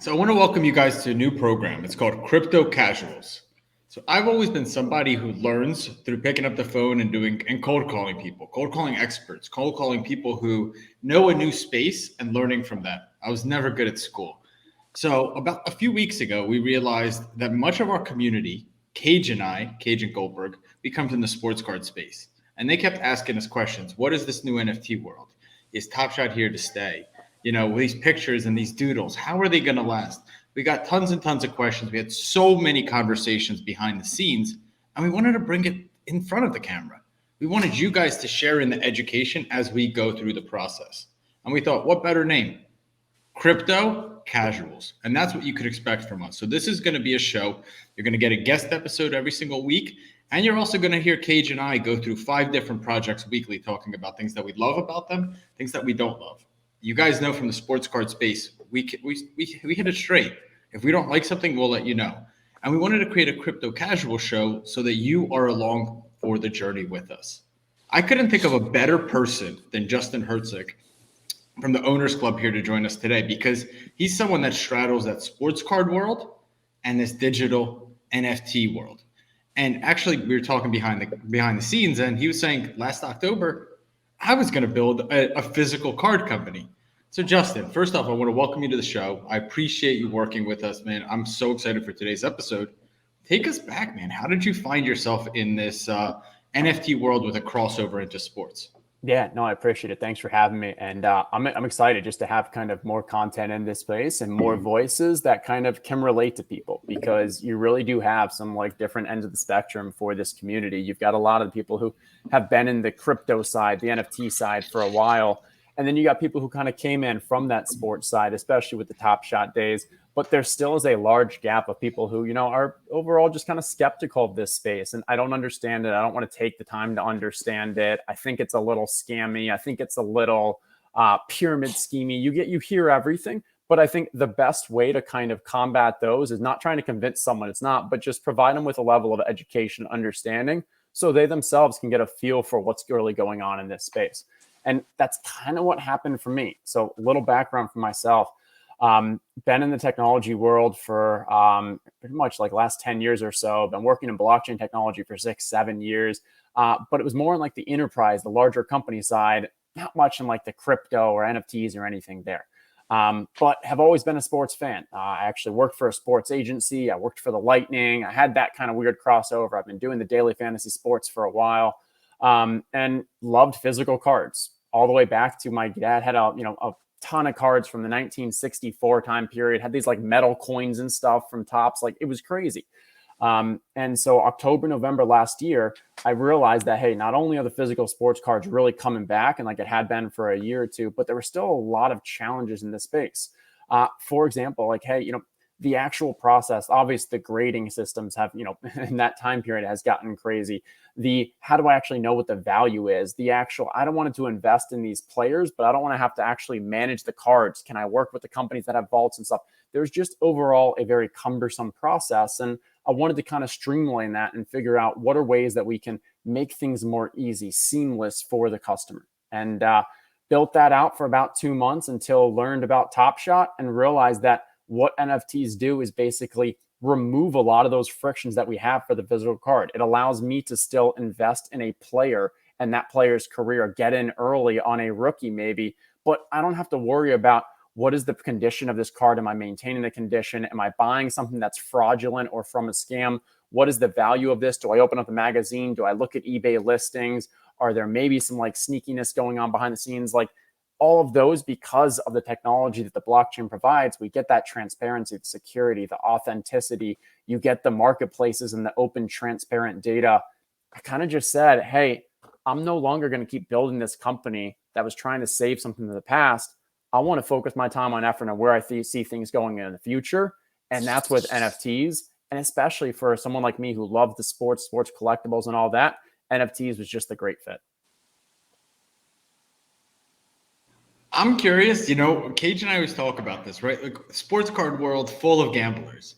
So I want to welcome you guys to a new program. It's called Crypto Casuals. So I've always been somebody who learns through picking up the phone and doing and cold calling people, cold calling experts, cold calling people who know a new space and learning from that. I was never good at school. So about a few weeks ago, we realized that much of our community, Cage and Goldberg, we come from the sports card space. And they kept asking us questions. What is this new NFT world? Is Top Shot here to stay? These pictures and these doodles, how are they going to last? We got tons and tons of questions. We had so many conversations behind the scenes, and we wanted to bring it in front of the camera. We wanted you guys to share in the education as we go through the process. And we thought, what better name? Crypto Casuals. And that's what you could expect from us. So this is going to be a show. You're going to get a guest episode every single week. And you're also going to hear Cage and I go through 5 different projects weekly, talking about things that we love about them, things that we don't love. You guys know from the sports card space, we hit it straight. If we don't like something, we'll let you know. And we wanted to create a crypto casual show so that you are along for the journey with us. I couldn't think of a better person than Justin Herzig from the Owners Club here to join us today, because he's someone that straddles that sports card world and this digital NFT world. And actually, we were talking behind the scenes, and he was saying last October, I was going to build a physical card company. So Justin, first off, I want to welcome you to the show. I appreciate you working with us, man. I'm so excited for today's episode. Take us back, man. How did you find yourself in this NFT world with a crossover into sports? Yeah, no, I appreciate it. Thanks for having me. And I'm excited just to have kind of more content in this space and more voices that kind of can relate to people, because you really do have some like different ends of the spectrum for this community. You've got a lot of people who have been in the crypto side, the NFT side for a while. And then you got people who kind of came in from that sports side, especially with the Top Shot days. But there still is a large gap of people who, are overall just kind of skeptical of this space. And I don't understand it. I don't want to take the time to understand it. I think it's a little scammy. I think it's a little pyramid schemey. You hear everything. But I think the best way to kind of combat those is not trying to convince someone it's not, but just provide them with a level of education, understanding, so they themselves can get a feel for what's really going on in this space. And that's kind of what happened for me. So a little background for myself. Been in the technology world for pretty much like last 10 years or so. Been working in blockchain technology for 6-7 years. But it was more in like the enterprise, the larger company side, not much in like the crypto or NFTs or anything there. But have always been a sports fan. I actually worked for a sports agency. I worked for the Lightning. I had that kind of weird crossover. I've been doing the daily fantasy sports for a while, and loved physical cards all the way back to my dad had a ton of cards from the 1964 time period, had these like metal coins and stuff from Topps. Like it was crazy. And so October, November last year, I realized that, hey, not only are the physical sports cards really coming back, and like it had been for a year or two, but there were still a lot of challenges in this space. For example, like, hey, the actual process, obviously the grading systems have, in that time period has gotten crazy. How do I actually know what the value is? I don't want to invest in these players, but I don't want to have to actually manage the cards. Can I work with the companies that have vaults and stuff? There's just overall a very cumbersome process. And I wanted to kind of streamline that and figure out what are ways that we can make things more easy, seamless for the customer. And built that out for about 2 months until learned about Top Shot and realized that what NFTs do is basically remove a lot of those frictions that we have for the physical card. It allows me to still invest in a player and that player's career, get in early on a rookie maybe, but I don't have to worry about what is the condition of this card. Am I maintaining the condition? Am I buying something that's fraudulent or from a scam? What is the value of this? Do I open up a magazine? Do I look at eBay listings? Are there maybe some like sneakiness going on behind the scenes? Like all of those, because of the technology that the blockchain provides, we get that transparency, the security, the authenticity. You get the marketplaces and the open, transparent data. I kind of just said, hey, I'm no longer going to keep building this company that was trying to save something in the past. I want to focus my time on effort and where I see things going in the future. And that's with NFTs. And especially for someone like me who loves the sports collectibles and all that, NFTs was just a great fit. I'm curious, Cage and I always talk about this, right? Like sports card world full of gamblers.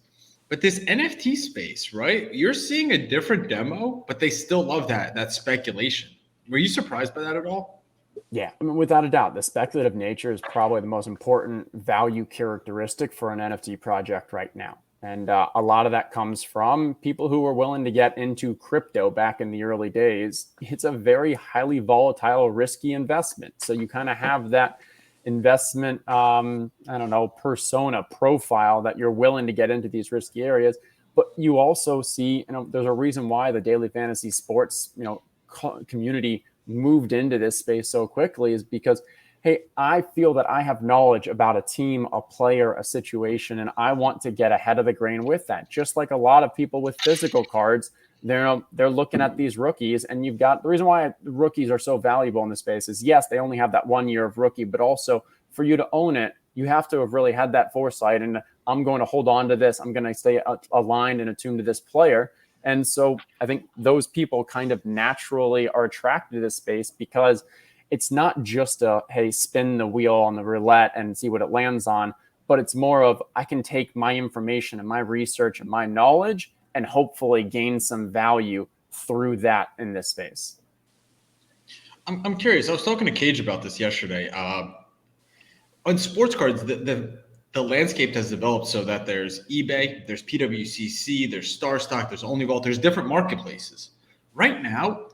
But this NFT space, right? You're seeing a different demo, but they still love that speculation. Were you surprised by that at all? Yeah, I mean, without a doubt, the speculative nature is probably the most important value characteristic for an NFT project right now. And a lot of that comes from people who were willing to get into crypto back in the early days. It's a very highly volatile, risky investment. So you kind of have that investment, I don't know, persona profile that you're willing to get into these risky areas. But you also see, there's a reason why the daily fantasy sports, community moved into this space so quickly is because, hey, I feel that I have knowledge about a team, a player, a situation, and I want to get ahead of the grain with that. Just like a lot of people with physical cards, they're looking at these rookies, and you've got the reason why rookies are so valuable in the space is yes, they only have that 1 year of rookie, but also for you to own it, you have to have really had that foresight. And I'm going to hold on to this. I'm going to stay aligned and attuned to this player. And so I think those people kind of naturally are attracted to this space because it's not just a, hey, spin the wheel on the roulette and see what it lands on, but it's more of I can take my information and my research and my knowledge and hopefully gain some value through that in this space. I'm curious. I was talking to Cage about this yesterday. On sports cards, the landscape has developed so that there's eBay, there's PWCC, there's Star Stock, there's OnlyVault, there's different marketplaces. Right now,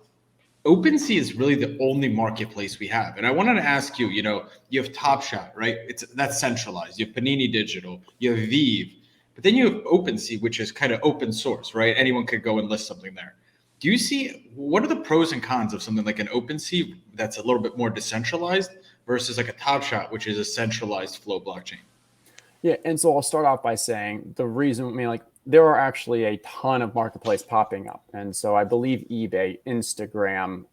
OpenSea is really the only marketplace we have. And I wanted to ask you, you have Top Shot, right? That's centralized. You have Panini Digital, you have Vive, but then you have OpenSea, which is kind of open source, right? Anyone could go and list something there. Do you see what are the pros and cons of something like an OpenSea that's a little bit more decentralized versus like a Top Shot, which is a centralized flow blockchain? Yeah, and so I'll start off by saying the reason, there are actually a ton of marketplace popping up. And so I believe eBay, Instagram,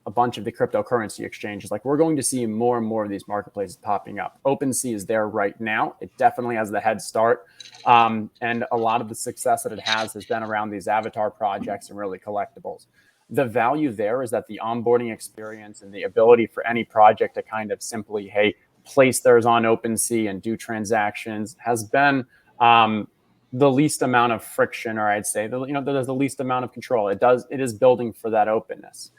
a bunch of the cryptocurrency exchanges, like we're going to see more and more of these marketplaces popping up. OpenSea is there right now. It definitely has the head start. And a lot of the success that it has been around these avatar projects and really collectibles. The value there is that the onboarding experience and the ability for any project to kind of simply, hey, place theirs on OpenSea and do transactions has been the least amount of friction, or I'd say, there's the least amount of control. It is building for that openness.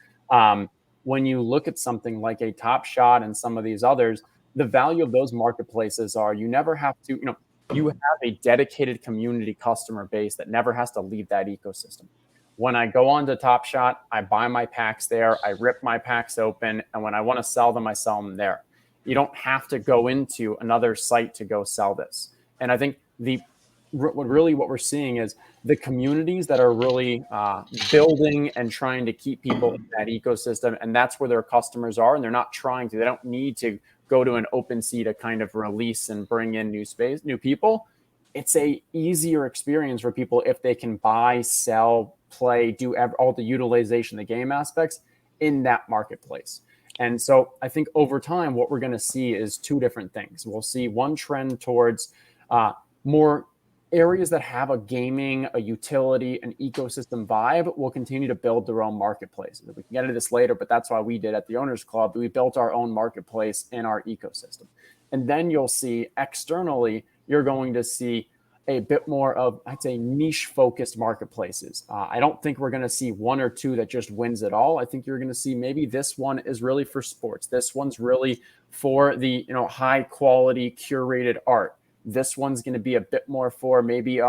When you look at something like a Top Shot and some of these others, the value of those marketplaces are you never have to, you have a dedicated community customer base that never has to leave that ecosystem. When I go on to Top Shot, I buy my packs there, I rip my packs open, and when I want to sell them, I sell them there. You don't have to go into another site to go sell this. And I think what we're seeing is the communities that are really building and trying to keep people in that ecosystem, and that's where their customers are. And they don't need to go to an OpenSea to kind of release and bring in new people. It's a easier experience for people if they can buy, sell, play, do all the utilization, the game aspects in that marketplace. And so I think over time, what we're going to see is two different things. We'll see one trend towards more areas that have a gaming, a utility, an ecosystem vibe will continue to build their own marketplaces. We can get into this later, but that's why we did at the Owners Club. We built our own marketplace in our ecosystem. And then you'll see externally, you're going to see a bit more of, I'd say, niche-focused marketplaces. I don't think we're going to see one or two that just wins it all. I think you're going to see maybe this one is really for sports. This one's really for the high-quality curated art. This one's going to be a bit more for maybe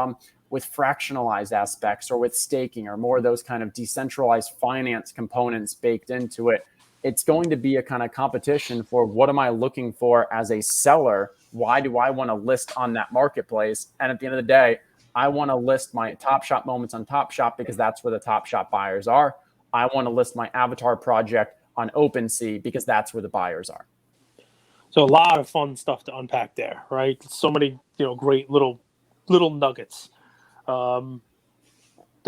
with fractionalized aspects or with staking or more of those kind of decentralized finance components baked into it. It's going to be a kind of competition for what am I looking for as a seller? Why do I want to list on that marketplace? And at the end of the day, I want to list my Top Shot moments on Top Shot because that's where the Top Shot buyers are. I want to list my avatar project on OpenSea because that's where the buyers are. So a lot of fun stuff to unpack there, right? So many, great little nuggets. The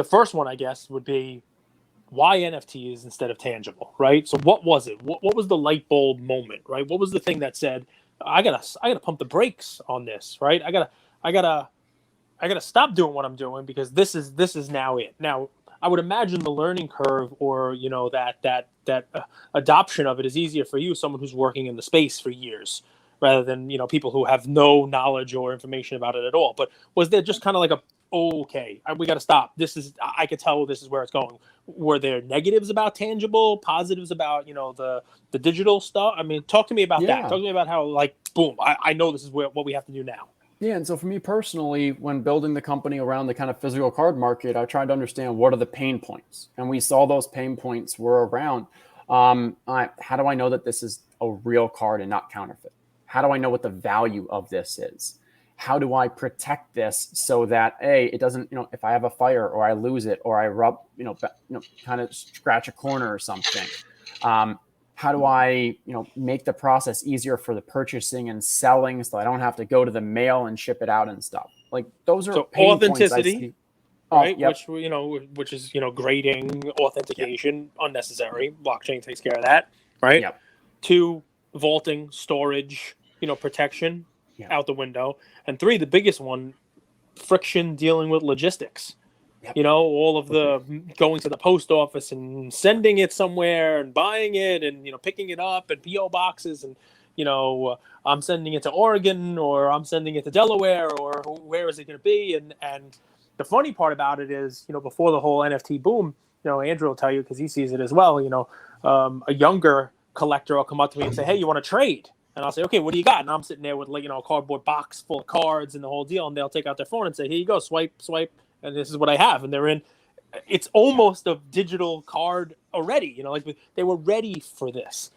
first one, I guess, would be why NFTs instead of tangible, right? So what was it? What was the light bulb moment, right? What was the thing that said, I gotta pump the brakes on this, right? I gotta stop doing what I'm doing because this is now it. Now, I would imagine the learning curve or, that adoption of it is easier for you, someone who's working in the space for years, rather than, people who have no knowledge or information about it at all. But was there just kind of like we got to stop. I could tell this is where it's going. Were there negatives about tangible, positives about, the digital stuff? I mean, talk to me about that. Talk to me about how, like, boom, I know this is what we have to do now. Yeah, and so for me personally, when building the company around the kind of physical card market, I tried to understand what are the pain points. And we saw those pain points were around, how do I know that this is a real card and not counterfeit? How do I know what the value of this is? How do I protect this so that it doesn't, if I have a fire or I lose it or I rub, kind of scratch a corner or something, how do I, make the process easier for the purchasing and selling so I don't have to go to the mail and ship it out and stuff? Like those are pain authenticity, points I see. right? Yep. Which is grading, authentication, unnecessary. Blockchain takes care of that, right? Yep. 2, vaulting, storage, protection out the window, and 3, the biggest one, friction dealing with logistics. All of the going to the post office and sending it somewhere and buying it and, picking it up and PO boxes and, I'm sending it to Oregon or I'm sending it to Delaware or where is it going to be? And the funny part about it is, before the whole NFT boom, Andrew will tell you because he sees it as well, a younger collector will come up to me and say, hey, you want to trade? And I'll say, okay, what do you got? And I'm sitting there with a cardboard box full of cards and the whole deal. And they'll take out their phone and say, here you go, swipe. And this is what I have. And it's almost a digital card already, they were ready for this.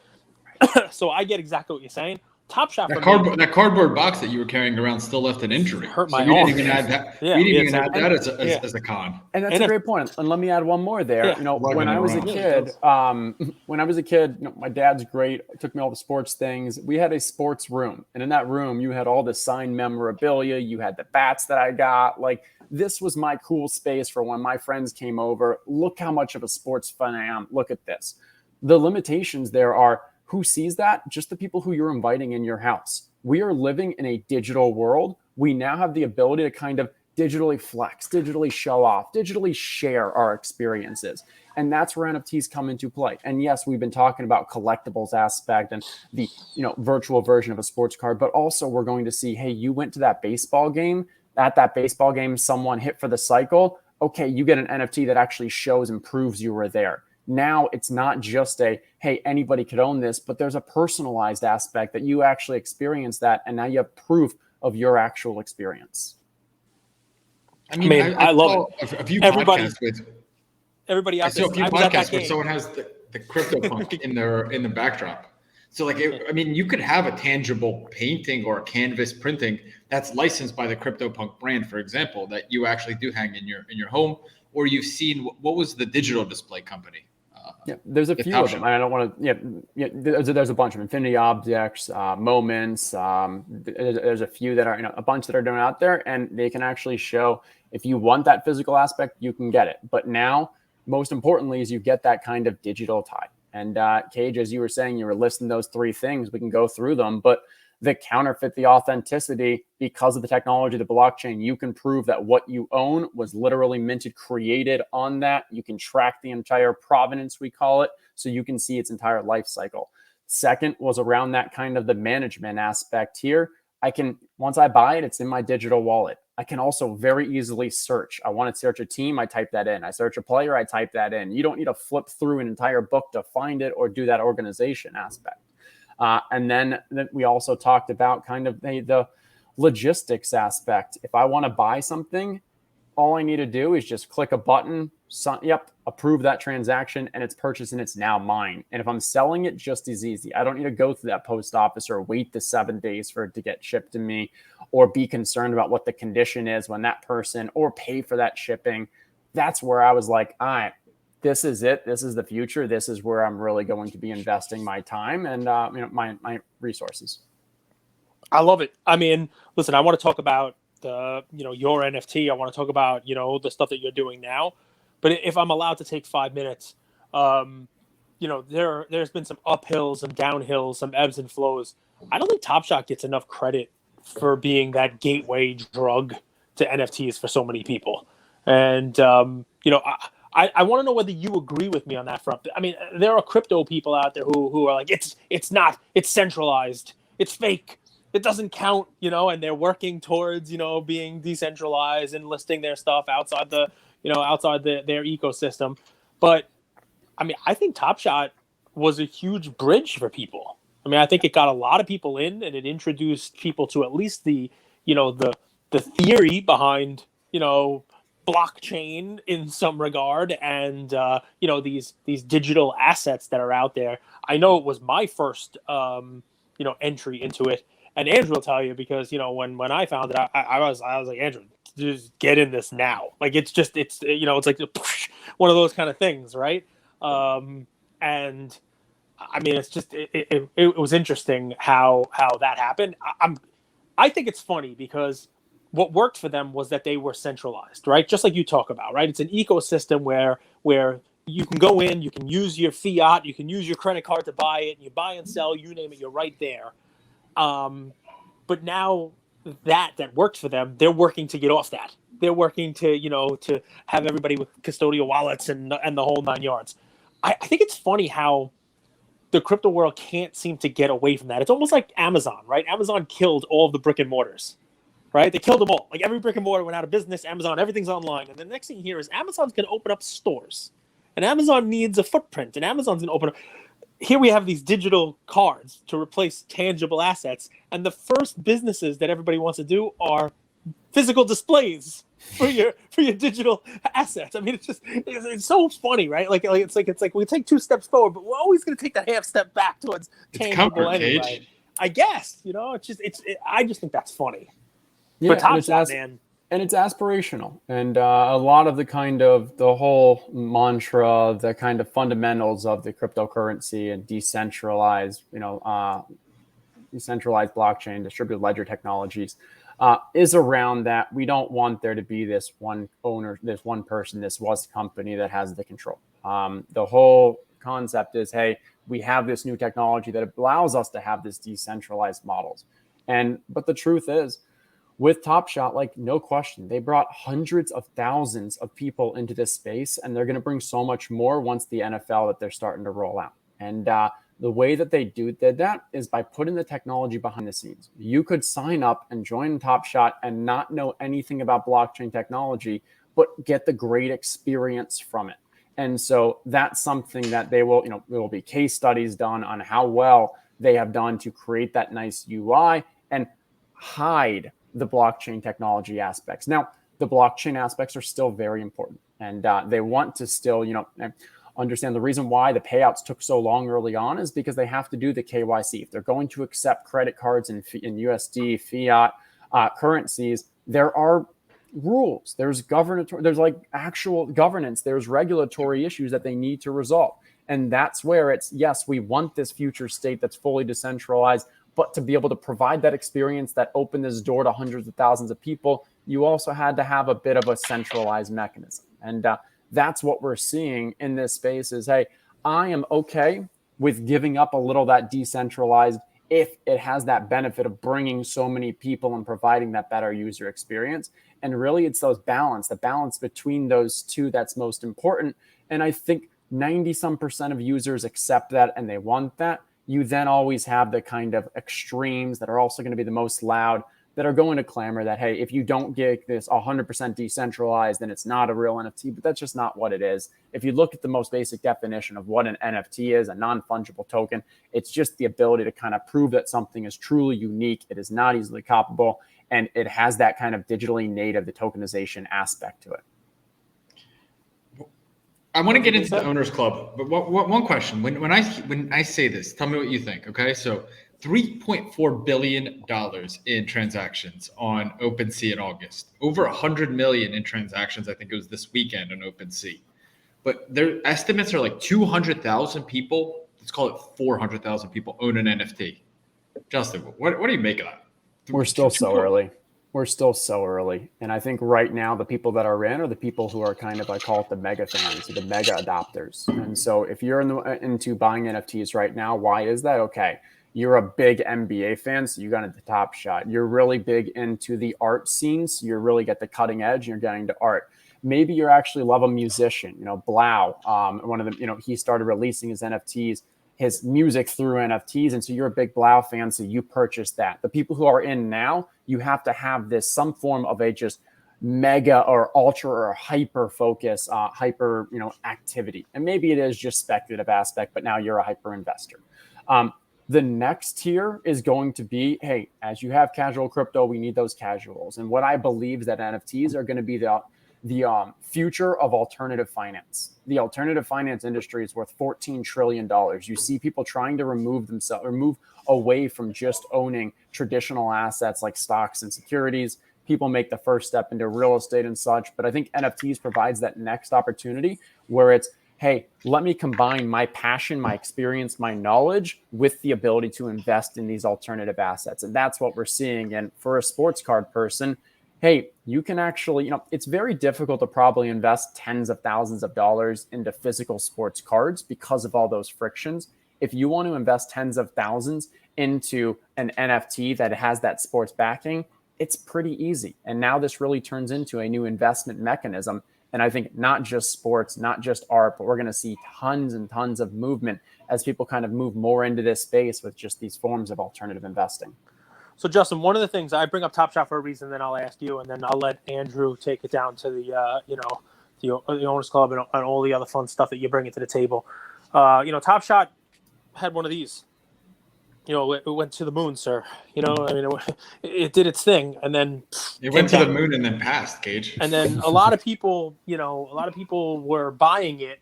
So I get exactly what you're saying. Top Shot. That cardboard box that you were carrying around still left an injury. Hurt my you arm. didn't even add that. You didn't even add that as a con. And that's a great point. And let me add one more there. When I was a kid, my dad's great. Took me all the sports things. We had a sports room, and in that room, you had all the signed memorabilia. You had the bats that I got. Like this was my cool space for when my friends came over. Look how much of a sports fan I am. Look at this. The limitations there are. Who sees that? Just the people who you're inviting in your house. We are living in a digital world. We now have the ability to kind of digitally flex, digitally show off, digitally share our experiences. And that's where NFTs come into play. And yes, we've been talking about collectibles aspect and the virtual version of a sports card, but also we're going to see, hey, you went to that baseball game. At that baseball game, someone hit for the cycle. Okay, you get an NFT that actually shows and proves you were there. Now it's not just hey, anybody could own this, but there's a personalized aspect that you actually experience that. And now you have proof of your actual experience. I mean, I love a few podcasts with everybody out there. I saw a few podcasts where someone has the CryptoPunk in the backdrop. So you could have a tangible painting or a canvas printing that's licensed by the CryptoPunk brand, for example, that you actually do hang in your home, or you've seen what was the digital display company? There's a few of them. I don't want to. There's a bunch of Infinity Objects, Moments. There's a few that are a bunch that are doing out there, and they can actually show if you want that physical aspect, you can get it. But now, most importantly, is you get that kind of digital tie. And Cage, as you were saying, you were listing those 3 things. We can go through them, but the counterfeit, the authenticity, because of the technology, the blockchain, you can prove that what you own was literally minted, created on that. You can track the entire provenance, we call it, so you can see its entire life cycle. Second was around that kind of the management aspect here. Once I buy it, it's in my digital wallet. I can also very easily search. I want to search a team, I type that in. I search a player, I type that in. You don't need to flip through an entire book to find it or do that organization aspect. And then we also talked about kind of the logistics aspect. If I want to buy something, all I need to do is just click a button, approve that transaction, and it's purchased and it's now mine. And if I'm selling it, just as easy. I don't need to go through that post office or wait the 7 days for it to get shipped to me or be concerned about what the condition is when that person or pay for that shipping. That's where I was like, all right, this is it. This is the future. This is where I'm really going to be investing my time and my resources. I love it. I mean, listen, I want to talk about your NFT. I want to talk about the stuff that you're doing now. But if I'm allowed to take 5 minutes, there's been some uphills and downhills, some ebbs and flows. I don't think Top Shot gets enough credit for being that gateway drug to NFTs for so many people. And I want to know whether you agree with me on that front. I mean, there are crypto people out there who are like, it's not, it's centralized, it's fake. it doesn't count, and they're working towards, being decentralized and listing their stuff outside their ecosystem. But I mean, I think Top Shot was a huge bridge for people. I mean, I think it got a lot of people in, and it introduced people to at least the theory behind, blockchain in some regard, and these digital assets that are out there. I know it was my first entry into it, and Andrew will tell you, because when I found it, I was like, Andrew, just get in this now. Like, it's like one of those kind of things, right? And I mean, it's just it was interesting how that happened. I think it's funny because what worked for them was that they were centralized, right? Just like you talk about, right? It's an ecosystem where you can go in, you can use your fiat, you can use your credit card to buy it, and you buy and sell, you name it, you're right there. But now that worked for them, they're working to get off that. They're working to have everybody with custodial wallets and the whole nine yards. I think it's funny how the crypto world can't seem to get away from that. It's almost like Amazon, right? Amazon killed all of the brick and mortars, right? They killed them all. Like, every brick and mortar went out of business. Amazon, everything's online. And the next thing you hear is Amazon's going to open up stores. And Amazon needs a footprint. And Amazon's going to open up. Here we have these digital cards to replace tangible assets. And the first businesses that everybody wants to do are physical displays for your digital assets. I mean, it's so funny, right? Like it's like we take 2 steps forward, but we're always going to take that half step back towards tangible anyway. I guess, I just think that's funny. Yeah, but Top Shot, man. And it's aspirational. And a lot of the whole mantra, the kind of fundamentals of the cryptocurrency and decentralized blockchain, distributed ledger technologies, is around that. We don't want there to be this one owner, this one person, this was company that has the control. The whole concept is, hey, we have this new technology that allows us to have this decentralized models. But the truth is, with Top Shot, like, no question, they brought hundreds of thousands of people into this space, and they're going to bring so much more once the NFL that they're starting to roll out. And the way that they did that is by putting the technology behind the scenes. You could sign up and join Top Shot and not know anything about blockchain technology, but get the great experience from it. And so that's something that there will be case studies done on how well they have done to create that nice UI and hide the blockchain technology aspects. Now, the blockchain aspects are still very important, and they want to still, understand the reason why the payouts took so long early on is because they have to do the KYC. If they're going to accept credit cards in USD, fiat currencies, there are rules. There's there's like actual governance. There's regulatory issues that they need to resolve. And that's where it's, yes, we want this future state that's fully decentralized, but to be able to provide that experience that opened this door to hundreds of thousands of people, you also had to have a bit of a centralized mechanism. And that's what we're seeing in this space is, hey, I am okay with giving up a little that decentralized if it has that benefit of bringing so many people and providing that better user experience. And really, it's the balance between those two that's most important. And I think 90% of users accept that and they want that. You then always have the kind of extremes that are also going to be the most loud, that are going to clamor that, hey, if you don't get this 100% decentralized, then it's not a real NFT. But that's just not what it is. If you look at the most basic definition of what an NFT is, a non-fungible token, it's just the ability to kind of prove that something is truly unique. It is not easily copyable, and it has that kind of digitally native, the tokenization aspect to it. I want to get into the Owners Club, but one question: when I say this, tell me what you think. Okay, so $3.4 billion in transactions on OpenSea in August, over 100 million in transactions. I think it was this weekend on OpenSea, but their estimates are like 200,000 people. Let's call it 400,000 people own an NFT. Justin, what do you make of that? We're still so early. We're still so early. And I think right now, the people that are in are the people who are kind of, I call it the mega fans, or the mega adopters. And so if you're into buying NFTs right now, why is that? Okay, you're a big NBA fan, so you got into Top Shot. You're really big into the art scene, so you really get the cutting edge, and you're getting to art. Maybe you actually love a musician, Blau, one of them, he started releasing his NFTs. his music through NFTs. And so you're a big Blau fan, so you purchase that. The people who are in now, you have to have this some form of a just mega or ultra or hyper focus, hyper, activity. And maybe it is just speculative aspect, but now you're a hyper investor. The next tier is going to be, hey, as you have casual crypto, we need those casuals. And what I believe is that NFTs are going to be the future of alternative finance. The alternative finance industry is worth $14 trillion. You see people trying to move away from just owning traditional assets like stocks and securities. People make the first step into real estate and such. But I think NFTs provides that next opportunity where it's, hey, let me combine my passion, my experience, my knowledge with the ability to invest in these alternative assets. And that's what we're seeing. And for a sports card person, hey, you can actually, it's very difficult to probably invest tens of thousands of dollars into physical sports cards because of all those frictions. If you want to invest tens of thousands into an NFT that has that sports backing, it's pretty easy. And now this really turns into a new investment mechanism. And I think not just sports, not just art, but we're going to see tons and tons of movement as people kind of move more into this space with just these forms of alternative investing. So, Justin, one of the things I bring up Top Shot for a reason, then I'll ask you, and then I'll let Andrew take it down to the Owners Club and all the other fun stuff that you bring to the table. Top Shot had one of these. It went to the moon, sir. It did its thing, and then it went to the moon and then passed, Gage. And then a lot of people were buying it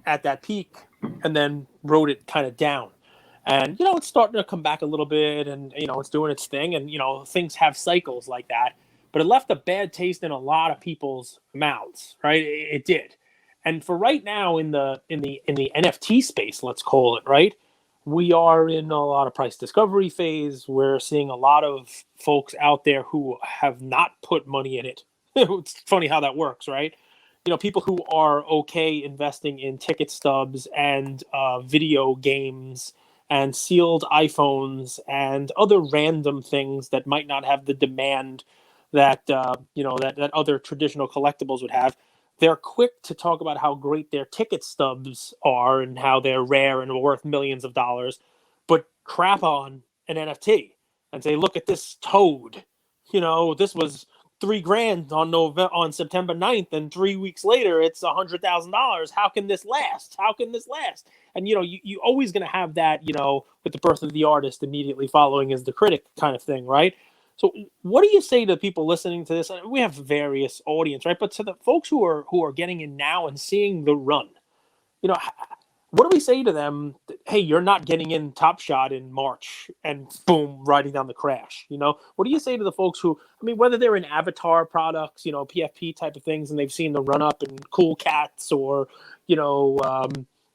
at that peak, and then wrote it kind of down. And, it's starting to come back a little bit and, it's doing its thing. And, things have cycles like that. But it left a bad taste in a lot of people's mouths, right? It did. And for right now in the NFT space, let's call it, right? We are in a lot of price discovery phase. We're seeing a lot of folks out there who have not put money in it. It's funny how that works, right? People who are okay investing in ticket stubs and video games and sealed iPhones and other random things that might not have the demand that that other traditional collectibles would have. They're quick to talk about how great their ticket stubs are and how they're rare and worth millions of dollars, but crap on an NFT and say, look at this toad. This was $3,000 on September 9th, and 3 weeks later it's $100,000. How can this last? And you always going to have that, with the birth of the artist immediately following as the critic kind of thing, right? So what do you say to people listening to this? We have various audience, right? But to the folks who are getting in now and seeing the run, what do we say to them? Hey, you're not getting in Top Shot in March and boom, riding down the crash. What do you say to the folks who, whether they're in avatar products, PFP type of things, and they've seen the run up in Cool Cats or,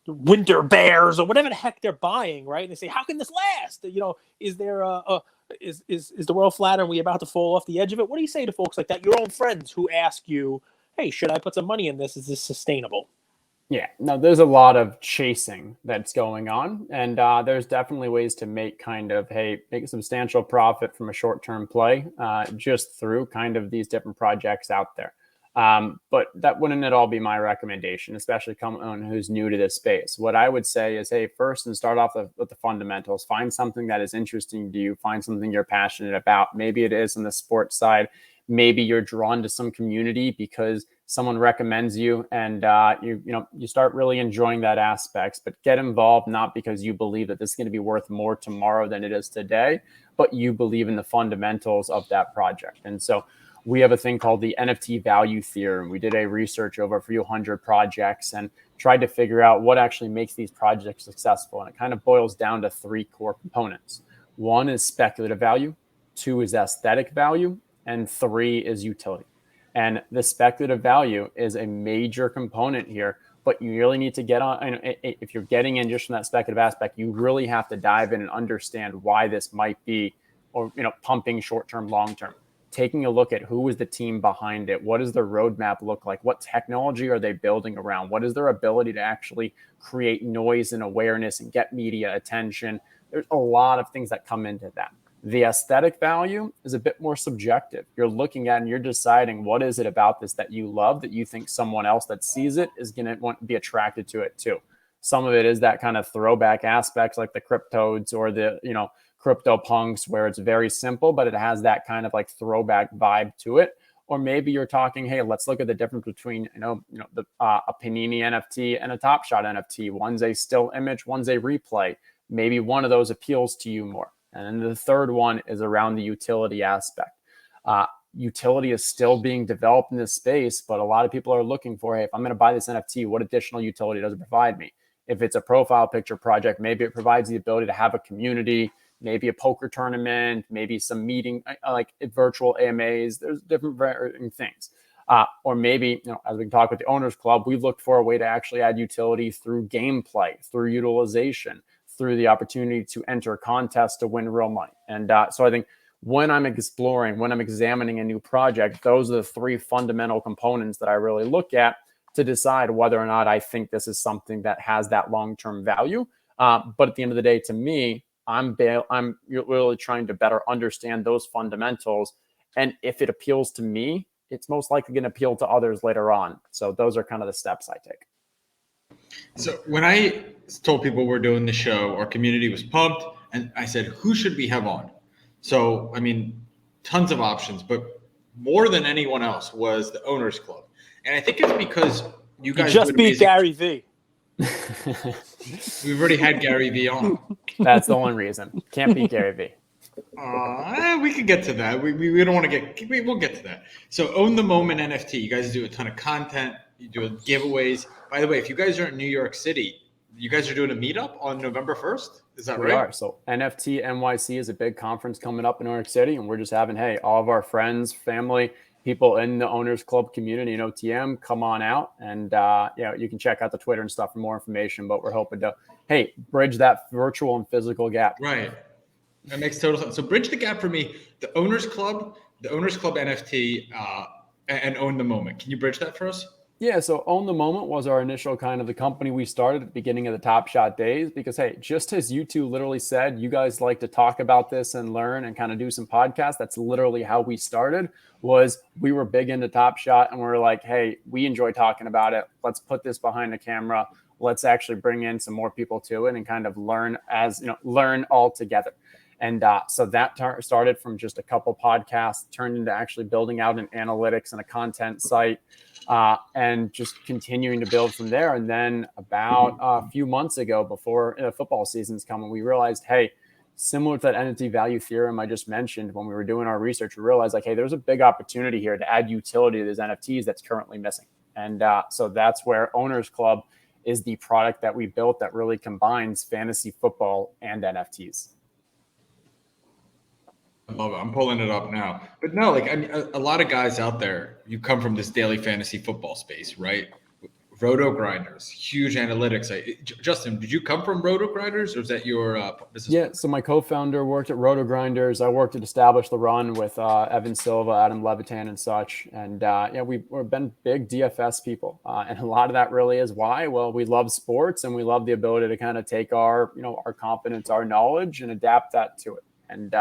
Winter Bears or whatever the heck they're buying, right? And they say, how can this last? Is there is the world flat? Are we about to fall off the edge of it? What do you say to folks like that? Your own friends who ask you, hey, should I put some money in this? Is this sustainable? Yeah, no, there's a lot of chasing that's going on. And there's definitely ways to make a substantial profit from a short-term play just through kind of these different projects out there. But that wouldn't at all be my recommendation, especially someone who's new to this space. What I would say is, hey, first and start off with the fundamentals. Find something that is interesting to you. Find something you're passionate about. Maybe it is on the sports side. Maybe you're drawn to some community because someone recommends you and you start really enjoying that aspects. But get involved not because you believe that this is going to be worth more tomorrow than it is today, but you believe in the fundamentals of that project. And so we have a thing called the NFT value theorem. We did a research over a few hundred projects and tried to figure out what actually makes these projects successful. And it kind of boils down to three core components. One is speculative value, two is aesthetic value, and three is utility. And the speculative value is a major component here, but you really need to get on, if you're getting in just from that speculative aspect, you really have to dive in and understand why this might be, or, pumping short-term, long-term. Taking a look at who is the team behind it. What does their roadmap look like? What technology are they building around? What is their ability to actually create noise and awareness and get media attention? There's a lot of things that come into that. The aesthetic value is a bit more subjective. You're looking at and you're deciding what is it about this that you love that you think someone else that sees it is going to want to be attracted to it too. Some of it is that kind of throwback aspects like the cryptodes or the, crypto punks, where it's very simple, but it has that kind of like throwback vibe to it. Or maybe you're talking, hey, let's look at the difference between, a Panini NFT and a Top Shot NFT. One's a still image, one's a replay. Maybe one of those appeals to you more. And then the third one is around the utility aspect. Utility is still being developed in this space, but a lot of people are looking for, hey, if I'm going to buy this NFT, what additional utility does it provide me? If it's a profile picture project, maybe it provides the ability to have a community, maybe a poker tournament, maybe some meeting, like virtual AMAs. There's different varying things. Or maybe, as we can talk with the Owners Club, we've looked for a way to actually add utility through gameplay, through utilization, through the opportunity to enter contests to win real money. And so I think when I'm examining a new project, those are the three fundamental components that I really look at to decide whether or not I think this is something that has that long-term value. But at the end of the day, to me, I'm really trying to better understand those fundamentals. And if it appeals to me, it's most likely going to appeal to others later on. So those are kind of the steps I take. So when I told people we're doing the show, our community was pumped, and I said, who should we have on? So, tons of options, but more than anyone else was the Owners Club. And I think it's because you guys just beat Gary V. We've already had Gary V on. That's the only reason. Can't beat Gary V. We could get to that. We don't want to we'll get to that. So Own the Moment NFT. You guys do a ton of content. You do giveaways. By the way, if you guys are in New York City, you guys are doing a meetup on November 1st. Is that right? We are. So NFT NYC is a big conference coming up in New York City. And we're just having, hey, all of our friends, family, people in the Owners Club community and OTM, come on out. And, you can check out the Twitter and stuff for more information. But we're hoping to, hey, bridge that virtual and physical gap. Right. That makes total sense. So bridge the gap for me, the Owners Club NFT, and Own the Moment. Can you bridge that for us? Yeah, so Own the Moment was our initial kind of the company we started at the beginning of the Top Shot days because, hey, just as you two literally said, you guys like to talk about this and learn and kind of do some podcasts. That's literally how we started. Was we were big into Top Shot and we were like, hey, we enjoy talking about it. Let's put this behind the camera. Let's actually bring in some more people to it and kind of learn all together. And so that started from just a couple podcasts, turned into actually building out an analytics and a content site, and just continuing to build from there. And then about a few months ago, before football season's coming, we realized, hey, similar to that entity value theorem I just mentioned, when we were doing our research, we realized like, hey, there's a big opportunity here to add utility to these NFTs that's currently missing. And so that's where Owners Club is the product that we built that really combines fantasy football and NFTs. I love it. I'm pulling it up now. But no, a lot of guys out there, you come from this daily fantasy football space, right? Roto Grinders, huge analytics. Justin, did you come from Roto Grinders, or is that your business? Yeah, so my co-founder worked at Roto Grinders. I worked at Establish the Run with Evan Silva, Adam Levitan, and such. And we've been big DFS people, and a lot of that really is why. Well, we love sports, and we love the ability to kind of take our confidence, our knowledge, and adapt that to it. And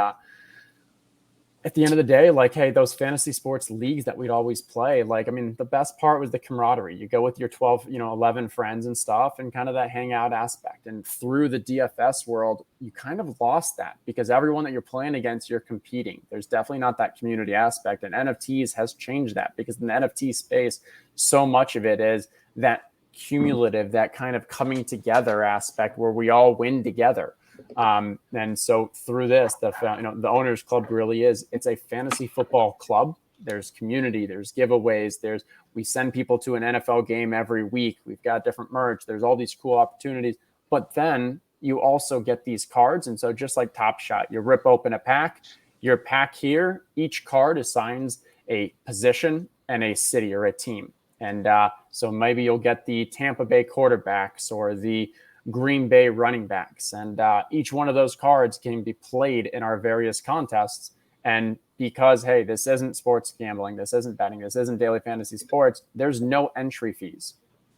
at the end of the day, like, hey, those fantasy sports leagues that we'd always play, the best part was the camaraderie. You go with your 12, 11 friends and stuff and kind of that hangout aspect. And through the DFS world, you kind of lost that because everyone that you're playing against, you're competing. There's definitely not that community aspect. And NFTs has changed that because in the NFT space, so much of it is that cumulative, that kind of coming together aspect where we all win together. And so through this, the Owners Club really it's a fantasy football club. There's community, there's giveaways, we send people to an NFL game every week. We've got different merch. There's all these cool opportunities, but then you also get these cards. And so just like Top Shot, you rip open a pack, your pack here, each card assigns a position and a city or a team. And so maybe you'll get the Tampa Bay quarterbacks or the Green Bay running backs. And each one of those cards can be played in our various contests. And because, hey, this isn't sports gambling, this isn't betting, this isn't daily fantasy sports, there's no entry fees.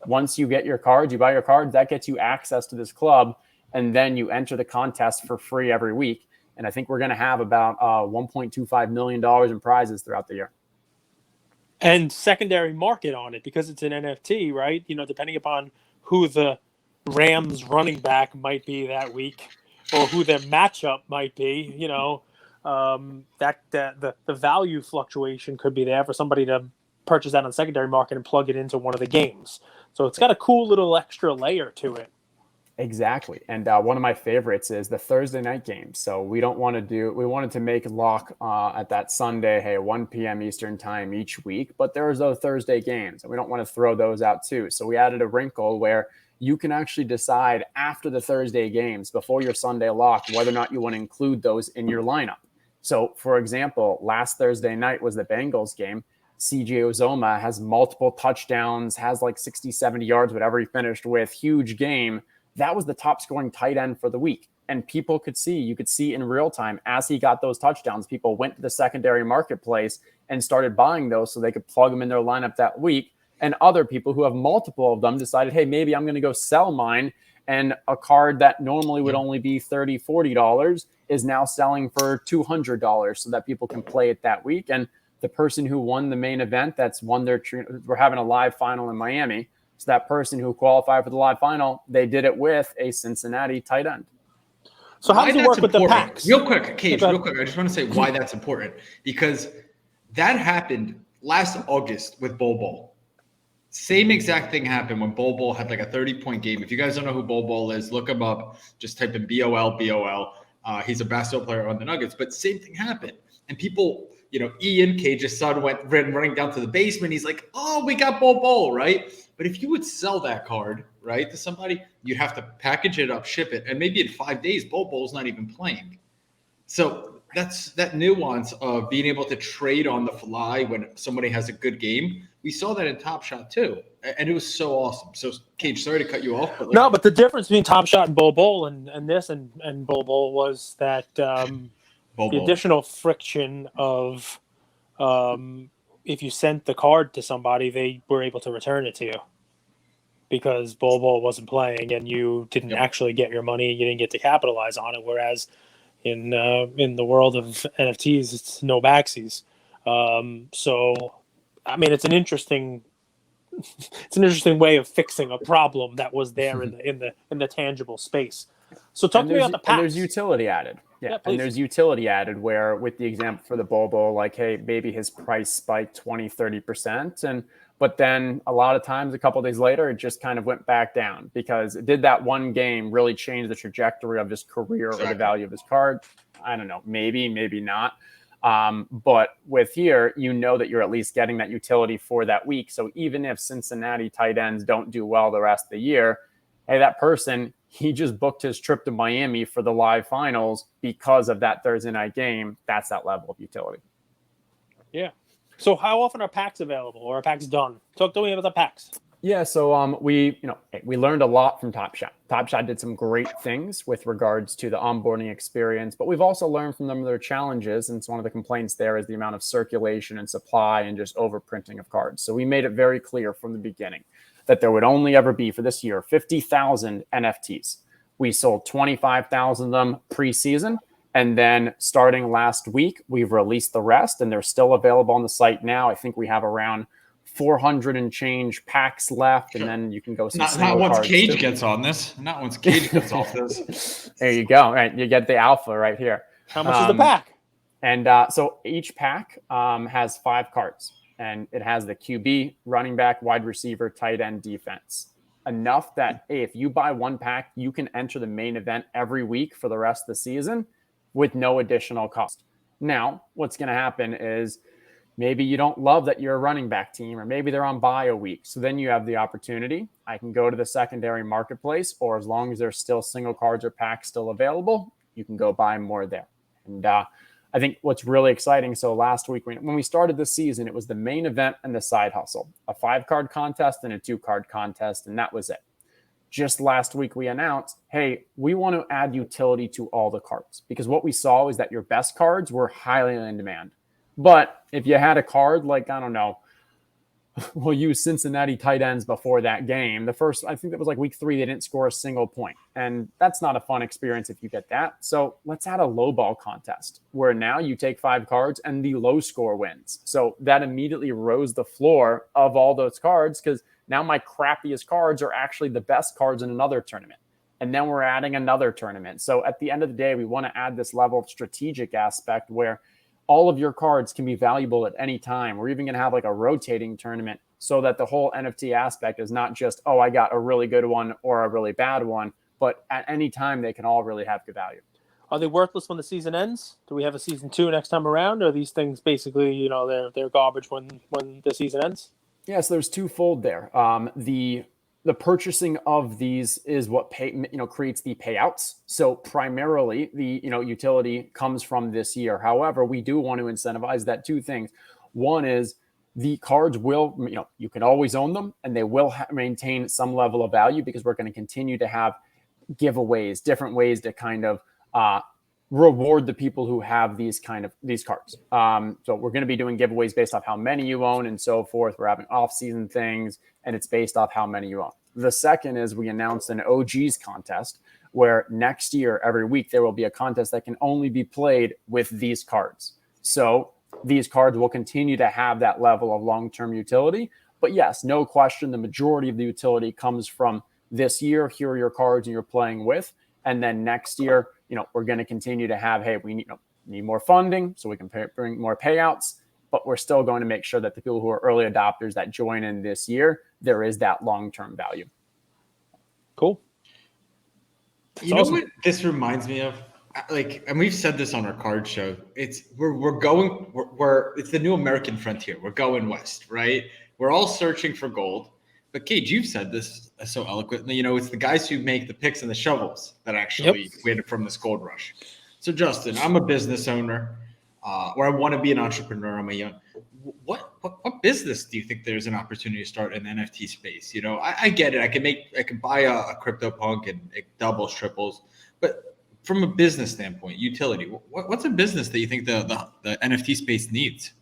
Once you get your cards, you buy your cards, that gets you access to this club. And then you enter the contest for free every week. And I think we're going to have about $1.25 million in prizes throughout the year. And secondary market on it because it's an NFT, right? Depending upon who the Rams running back might be that week, or who their matchup might be. That the value fluctuation could be there for somebody to purchase that on the secondary market and plug it into one of the games. So it's got a cool little extra layer to it. Exactly. And one of my favorites is the Thursday night game. So we wanted to make lock at that Sunday, hey, 1 p.m. Eastern time each week, but there's those Thursday games and we don't want to throw those out too. So we added a wrinkle where you can actually decide after the Thursday games, before your Sunday lock, whether or not you want to include those in your lineup. So for example, last Thursday night was the Bengals game. CJ Uzoma has multiple touchdowns, has like 60, 70 yards, whatever he finished with, huge game. That was the top scoring tight end for the week. And you could see in real time as he got those touchdowns, people went to the secondary marketplace and started buying those so they could plug them in their lineup that week. And other people who have multiple of them decided, hey, maybe I'm going to go sell mine. And a card that normally would only be $30, $40 is now selling for $200 so that people can play it that week. And the person who won the main event, we're having a live final in Miami. So that person who qualified for the live final, they did it with a Cincinnati tight end. So how does it work with the packs? Real quick, Cage, real quick. I just want to say why that's important, because that happened last August with Bol Bol. Same exact thing happened when Bol Bol had like a 30-point game. If you guys don't know who Bol Bol is, look him up. Just type in BOL. He's a basketball player on the Nuggets. But same thing happened. And people, Ian, Cage's son, ran running down to the basement. He's like, oh, we got Bol Bol, right? But if you would sell that card, right, to somebody, you'd have to package it up, ship it, and maybe in 5 days, Bol Bol's not even playing. So that's that nuance of being able to trade on the fly when somebody has a good game. We saw that in Top Shot too, and it was so awesome. So, Cage, sorry to cut you off. But the difference between Top Shot and Bol Bol and Bol Bol was that the additional friction of if you sent the card to somebody, they were able to return it to you because Bol Bol wasn't playing and you didn't actually get your money. You didn't get to capitalize on it. Whereas in the world of NFTs, it's no backsies. So, I mean, it's an interesting way of fixing a problem that was there in the tangible space. So talk to me about the packs. And there's utility added. Yeah, and there's utility added where with the example for the Bol Bol, like, hey, maybe his price spiked 20, 30%. But then a lot of times, a couple of days later, it just kind of went back down because it did that one game really change the trajectory of his career or the value of his card. I don't know, maybe not. But with here, that you're at least getting that utility for that week. So even if Cincinnati tight ends don't do well the rest of the year, hey, that person, he just booked his trip to Miami for the live finals because of that Thursday night game. That's that level of utility. Yeah. So how often are packs available or are packs done? Talk to me about the packs. Yeah, so we learned a lot from Top Shot. Top Shot did some great things with regards to the onboarding experience, but we've also learned from them their challenges. And one of the complaints there is the amount of circulation and supply and just overprinting of cards. So we made it very clear from the beginning that there would only ever be for this year 50,000 NFTs. We sold 25,000 of them preseason. And then starting last week, we've released the rest and they're still available on the site now. I think we have around 400 and change packs left. And then you can go not once Cage gets on this. Not once Cage gets off this. There you go. Right. You get the alpha right here. How much is the pack? And so each pack has 5 cards. And it has the QB, running back, wide receiver, tight end, defense. Enough that, hey, if you buy one pack, you can enter the main event every week for the rest of the season with no additional cost. Now, what's going to happen is maybe you don't love that you're a running back team, or maybe they're on bye a week. So then you have the opportunity. I can go to the secondary marketplace, or as long as there's still single cards or packs still available, you can go buy more there. And I think what's really exciting, so last week when we started this season, it was the main event and the side hustle, a 5-card contest and a 2-card contest, and that was it. Just last week, we announced, hey, we want to add utility to all the cards because what we saw is that your best cards were highly in demand. But if you had a card like, I don't know, we'll use Cincinnati tight ends before that game. The first, I think that was like week 3, they didn't score a single point. And that's not a fun experience if you get that. So let's add a low ball contest where now you take 5 cards and the low score wins. So that immediately rose the floor of all those cards, because now my crappiest cards are actually the best cards in another tournament. And then we're adding another tournament. So at the end of the day, we want to add this level of strategic aspect where all of your cards can be valuable at any time. We're even going to have like a rotating tournament so that the whole NFT aspect is not just, oh, I got a really good one or a really bad one, but at any time they can all really have good value. Are they worthless when the season ends? Do we have a season 2 next time around? Or are these things basically, they're garbage when the season ends? Yes, yeah, so there's twofold there. The purchasing of these is what creates the payouts. So primarily the utility comes from this year. However, we do want to incentivize that 2 things. One is the cards will, you can always own them, and they will maintain some level of value, because we're going to continue to have giveaways, different ways to kind of reward the people who have these cards. So we're going to be doing giveaways based off how many you own and so forth. We're having off-season things, and it's based off how many you own. The second is we announced an OGs contest, where next year, every week, there will be a contest that can only be played with these cards. So these cards will continue to have that level of long-term utility. But yes, no question, the majority of the utility comes from this year. Here are your cards and you're playing with. And then next year, we're going to continue to have, hey, we need more funding so we can bring more payouts, but we're still going to make sure that the people who are early adopters that join in this year, there is that long-term value. Cool. You know what this reminds me of? And we've said this on our card show. It's it's the new American frontier. We're going west, right? We're all searching for gold. But Cage, you've said this so eloquently. It's the guys who make the picks and the shovels that actually win from this gold rush. So Justin, I'm a business owner, or I want to be an entrepreneur. I'm a young. What business do you think there's an opportunity to start in the NFT space? I get it. I can buy a CryptoPunk and it doubles, triples, but from a business standpoint, utility, what's a business that you think the NFT space needs?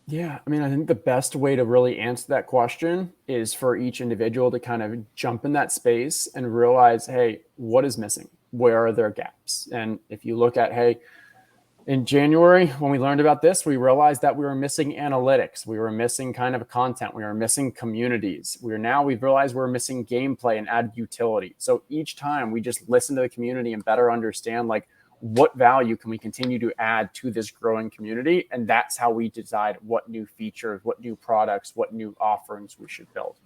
Yeah, I think the best way to really answer that question is for each individual to kind of jump in that space and realize, hey, what is missing? Where are there gaps? And if you look at, hey, in January, when we learned about this, we realized that we were missing analytics. We were missing kind of content. We were missing communities. We've realized we're missing gameplay and added utility. So each time we just listen to the community and better understand, what value can we continue to add to this growing community? And that's how we decide what new features, what new products, what new offerings we should build.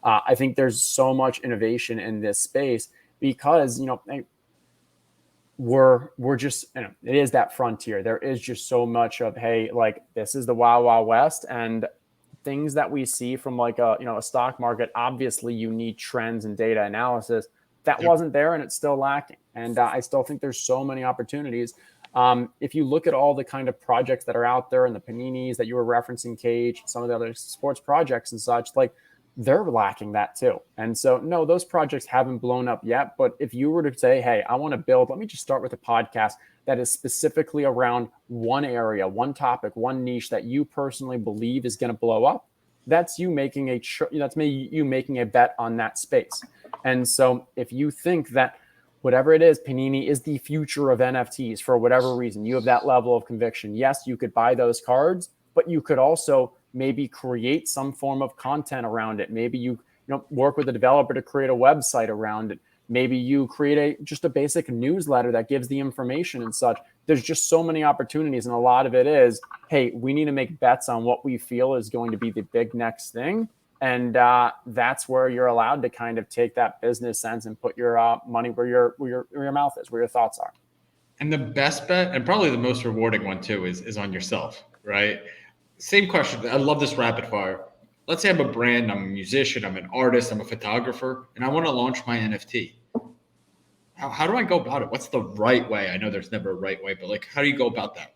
I think there's so much innovation in this space because, we're just, it is that frontier. There is just so much of, hey, this is the Wild Wild West, and things that we see from a stock market. Obviously you need trends and data analysis. That wasn't there, and it's still lacking. And I still think there's so many opportunities. If you look at all the kind of projects that are out there and the Paninis that you were referencing, Cage, some of the other sports projects and such, they're lacking that too. And so, no, those projects haven't blown up yet. But if you were to say, hey, I want to build, let me just start with a podcast that is specifically around one area, one topic, one niche that you personally believe is going to blow up, that's you making you making a bet on that space. And so if you think that whatever it is, Panini is the future of NFTs for whatever reason, you have that level of conviction. Yes, you could buy those cards, but you could also maybe create some form of content around it. Maybe you work with a developer to create a website around it. Maybe you create just a basic newsletter that gives the information and such. There's just so many opportunities. And a lot of it is, hey, we need to make bets on what we feel is going to be the big next thing. And that's where you're allowed to kind of take that business sense and put your money where your mouth is, where your thoughts are. And the best bet, and probably the most rewarding one too, is on yourself, right? Same question. I love this rapid fire. Let's say I'm a brand, I'm a musician, I'm an artist, I'm a photographer, and I want to launch my NFT. How do I go about it? What's the right way? I know there's never a right way, but how do you go about that?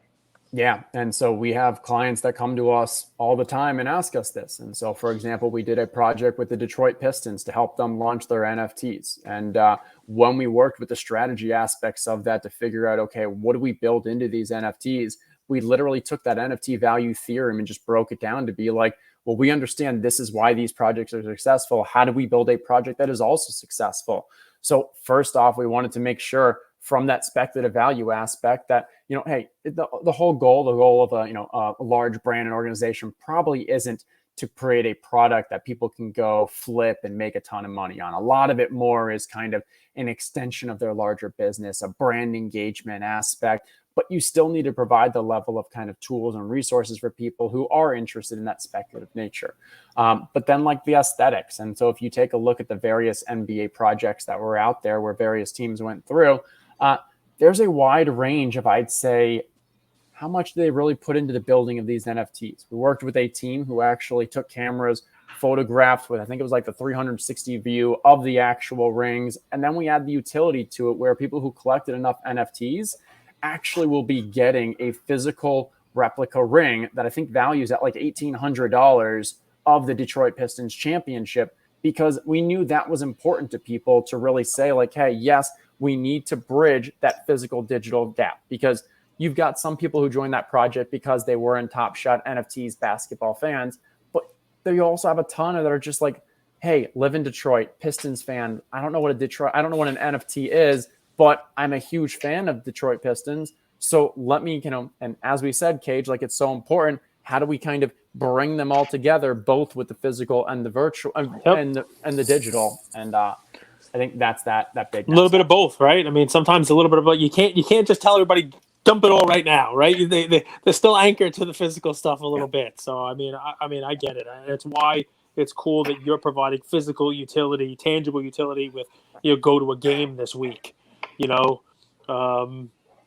Yeah. And so we have clients that come to us all the time and ask us this. And so, for example, we did a project with the Detroit Pistons to help them launch their NFTs. And when we worked with the strategy aspects of that to figure out, okay, what do we build into these NFTs? we literally took that NFT value theorem and just broke it down to be like, well, we understand this is why these projects are successful. How do we build a project that is also successful? So first off, we wanted to make sure from that speculative value aspect that, hey, the whole goal of a large brand and organization probably isn't to create a product that people can go flip and make a ton of money on. A lot of it more is kind of an extension of their larger business, a brand engagement aspect, but you still need to provide the level of kind of tools and resources for people who are interested in that speculative nature. But then like the aesthetics. And so if you take a look at the various NBA projects that were out there where various teams went through, there's a wide range of, I'd say, how much do they really put into the building of these NFTs? We worked with a team who actually took cameras, photographed with, I think it was like the 360 view of the actual rings. And then we add the utility to it where people who collected enough NFTs actually will be getting a physical replica ring that I think values at like $1,800 of the Detroit Pistons championship, because we knew that was important to people to really say like, hey, yes, we need to bridge that physical digital gap, because you've got some people who joined that project because they were in Top Shot NFTs basketball fans, but you also have a ton that are just like, hey, live in Detroit, Pistons fan. I don't know what an NFT is, but I'm a huge fan of Detroit Pistons. So let me, and as we said, Cage, like it's so important. How do we kind of bring them all together, both with the physical and the virtual and the digital? And I think that's that big. A little bit of both, right? I mean, sometimes a little bit of both. You can't just tell everybody dump it all right now, right? They're still anchored to the physical stuff a little bit. So I mean, I get it. And it's why it's cool that you're providing physical utility, tangible utility with go to a game this week.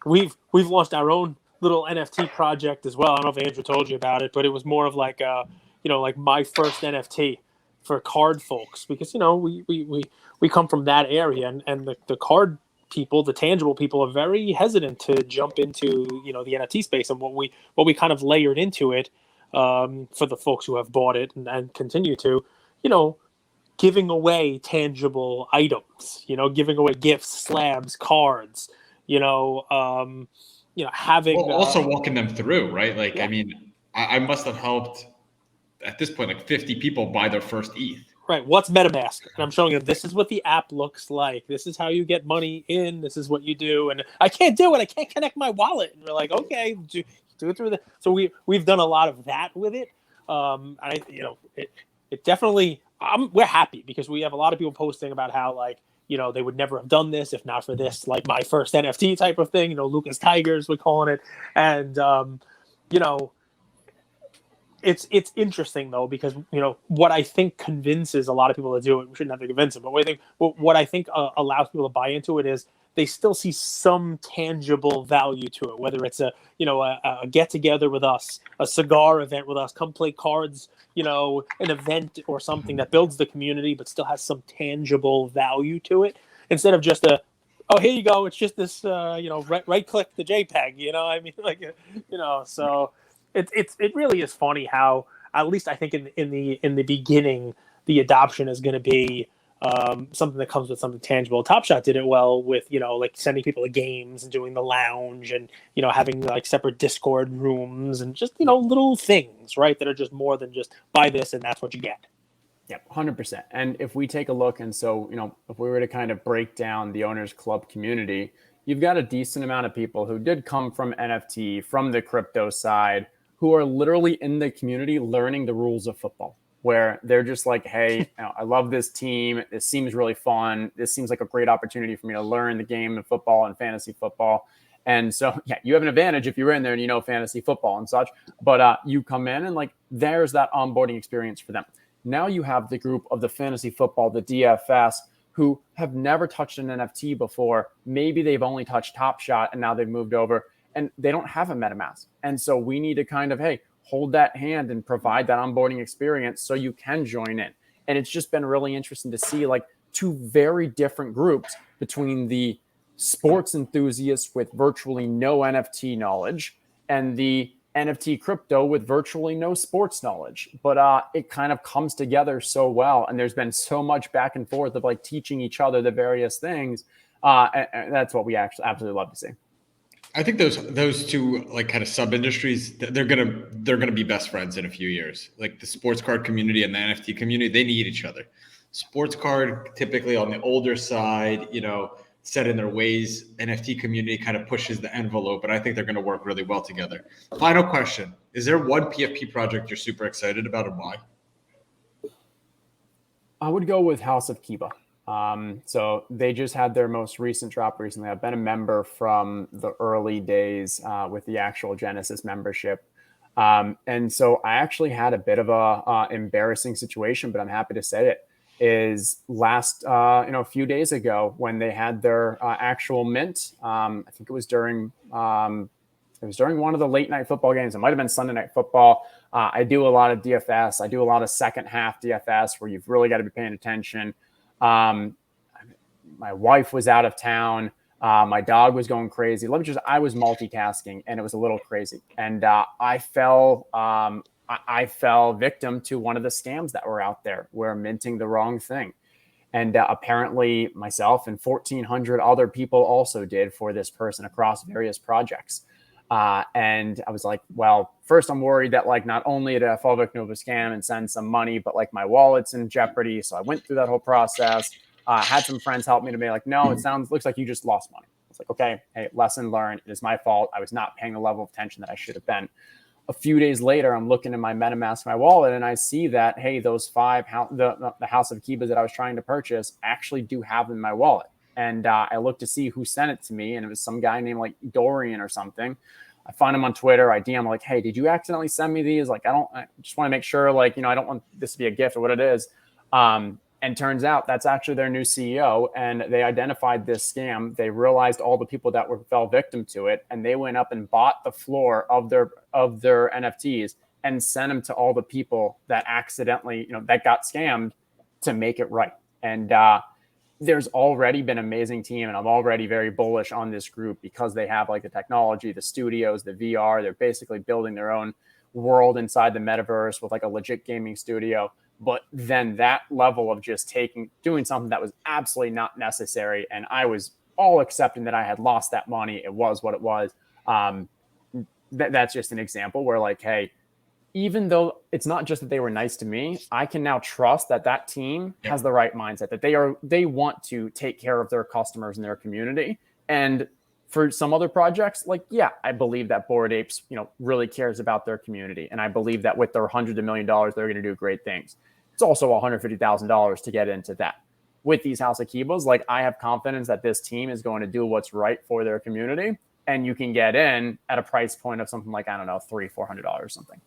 We've launched our own little NFT project as well. I don't know if Andrew told you about it, but it was more of like like my first NFT for card folks, because we come from that area, and the card people, the tangible people, are very hesitant to jump into the NFT space, and what we kind of layered into it for the folks who have bought it and continue to, giving away tangible items, giving away gifts, slabs, cards, having also walking them through, right? Like, yeah. I mean, I must have helped at this point like 50 people buy their first ETH. Right. What's MetaMask? And I'm showing you, this is what the app looks like. This is how you get money in. This is what you do. And I can't do it. I can't connect my wallet. And we're like, okay, do it through the. So we've done a lot of that with it. It definitely. We're happy because we have a lot of people posting about how they would never have done this if not for this, like my first NFT type of thing. Lucas Tigers, we're calling it, and It's interesting though, because what I think convinces a lot of people to do it. We shouldn't have to convince them, but what I think allows people to buy into it is they still see some tangible value to it. Whether it's a get together with us, a cigar event with us, come play cards, an event or something that builds the community, but still has some tangible value to it, instead of just here you go, it's just this right click the JPEG. I mean, so. It really is funny how, at least I think in the beginning, the adoption is going to be something that comes with something tangible. Top Shot did it well with like sending people to games and doing the lounge and having like separate Discord rooms and just little things, right, that are just more than just buy this and that's what you get. Yep, 100%. And if we take a look, and so if we were to kind of break down the Owners Club community, you've got a decent amount of people who did come from NFT, from the crypto side, who are literally in the community learning the rules of football, where they're just like, hey, I love this team. This seems really fun. This seems like a great opportunity for me to learn the game of football and fantasy football. And so, yeah, you have an advantage if you're in there and fantasy football and such. But you come in and like there's that onboarding experience for them. Now you have the group of the fantasy football, the DFS, who have never touched an NFT before. Maybe they've only touched Top Shot and now they've moved over. And they don't have a MetaMask. And so we need to kind of, hold that hand and provide that onboarding experience so you can join in. And it's just been really interesting to see like two very different groups between the sports enthusiasts with virtually no NFT knowledge and the NFT crypto with virtually no sports knowledge. But it kind of comes together so well. And there's been so much back and forth of like teaching each other the various things. And that's what we actually absolutely love to see. I think those two like kind of sub industries, they're gonna be best friends in a few years. Like the sports card community and the NFT community, they need each other. Sports card typically on the older side, set in their ways. NFT community kind of pushes the envelope, but I think they're going to work really well together. Final question: is there one PFP project you're super excited about, and why? I would go with House of Kiba. So they just had their most recent drop recently. I've been a member from the early days with the actual Genesis membership. And so I actually had a bit of a embarrassing situation, but I'm happy to say it is last, a few days ago when they had their actual mint. I think it was during one of the late night football games. It might've been Sunday Night Football. I do a lot of DFS. I do a lot of second half DFS where you've really got to be paying attention. My wife was out of town. My dog was going crazy. I was multitasking and it was a little crazy. And I fell victim to one of the scams that were out there where minting the wrong thing. And apparently myself and 1,400 other people also did for this person across various projects. And I was like, well, first I'm worried that like not only did I fall victim of a scam and send some money, but like my wallet's in jeopardy. So I went through that whole process. Had some friends help me to be like, no, looks like you just lost money. It's like, okay, hey, lesson learned. It is my fault. I was not paying the level of attention that I should have been. A few days later, I'm looking in my MetaMask, my wallet, and I see that, hey, those the House of Kibas that I was trying to purchase actually do have in my wallet. And I looked to see who sent it to me, and it was some guy named like Dorian or something. I find him on Twitter. I DM like, hey, did you accidentally send me these? Like, I just want to make sure, like, I don't want this to be a gift or what it is. And turns out that's actually their new CEO, and they identified this scam. They realized all the people that fell victim to it, and they went up and bought the floor of their NFTs and sent them to all the people that accidentally, that got scammed to make it right. And there's already been an amazing team, and I'm already very bullish on this group because they have like the technology, the studios, the VR. They're basically building their own world inside the metaverse with like a legit gaming studio. But then that level of just doing something that was absolutely not necessary, and I was all accepting that I had lost that money. It was what it was. That's just an example where like, hey, even though it's not just that they were nice to me, I can now trust that team has the right mindset, that they want to take care of their customers and their community. And for some other projects, like, yeah, I believe that Bored Apes, really cares about their community. And I believe that with their hundreds of $1 million, they're going to do great things. It's also $150,000 to get into that. With these House of Kibos, like, I have confidence that this team is going to do what's right for their community. And you can get in at a price point of something like, I don't know, $300-400 or something.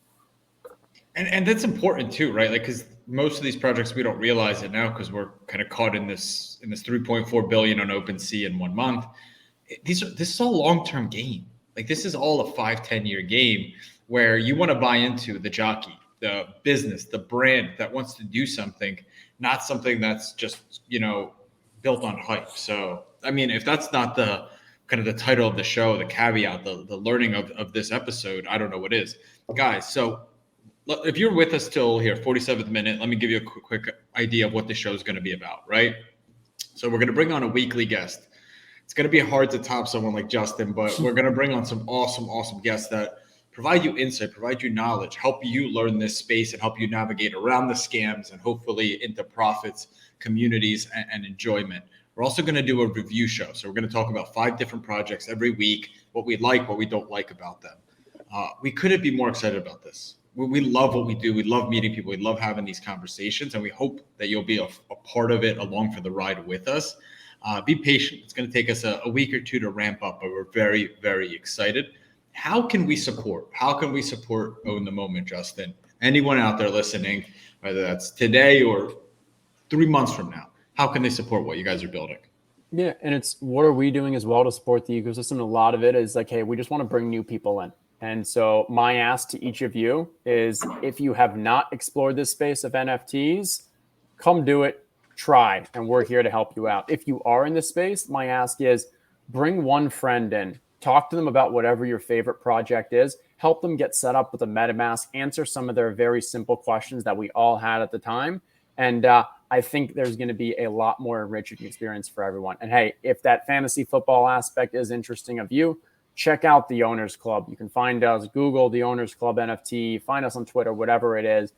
And that's important too, right? Like, because most of these projects, we don't realize it now because we're kind of caught in this 3.4 billion on OpenSea in 1 month. This is all long-term game. Like, this is all a 5-10 year game where you want to buy into the jockey, the business, the brand that wants to do something, not something that's just, built on hype. So, I mean, if that's not the kind of the title of the show, the caveat, the learning of this episode, I don't know what is. Guys, so if you're with us till here, 47th minute, let me give you a quick idea of what the show is going to be about, right? So we're going to bring on a weekly guest. It's going to be hard to top someone like Justin, but we're going to bring on some awesome guests that provide you insight, provide you knowledge, help you learn this space and help you navigate around the scams and hopefully into profits, communities, and enjoyment. We're also going to do a review show. So we're going to talk about 5 different projects every week, what we like, what we don't like about them. We couldn't be more excited about this. We love what we do. We love meeting people. We love having these conversations, and we hope that you'll be a part of it along for the ride with us. Be patient. It's going to take us a week or two to ramp up, but we're very, very excited. How can we support? How can we support Own the Moment, Justin? Anyone out there listening, whether that's today or 3 months from now, how can they support what you guys are building? Yeah, and it's what are we doing as well to support the ecosystem? A lot of it is like, hey, we just want to bring new people in. And so my ask to each of you is if you have not explored this space of NFTs, come do it, try, and we're here to help you out. If you are in this space, my ask is bring one friend in, talk to them about whatever your favorite project is, help them get set up with a MetaMask, answer some of their very simple questions that we all had at the time. And I think there's going to be a lot more enriching experience for everyone. And hey, if that fantasy football aspect is interesting of you, check out the Owners Club. You can find us, Google the Owners Club NFT, find us on Twitter, whatever it is.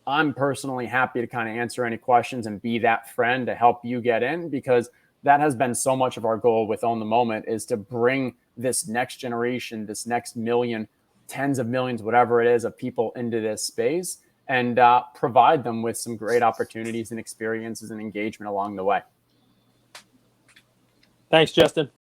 I'm personally happy to kind of answer any questions and be that friend to help you get in, because that has been so much of our goal with Own the Moment, is to bring this next generation, this next million, tens of millions, whatever it is, of people into this space, and provide them with some great opportunities and experiences and engagement along the way. Thanks, Justin.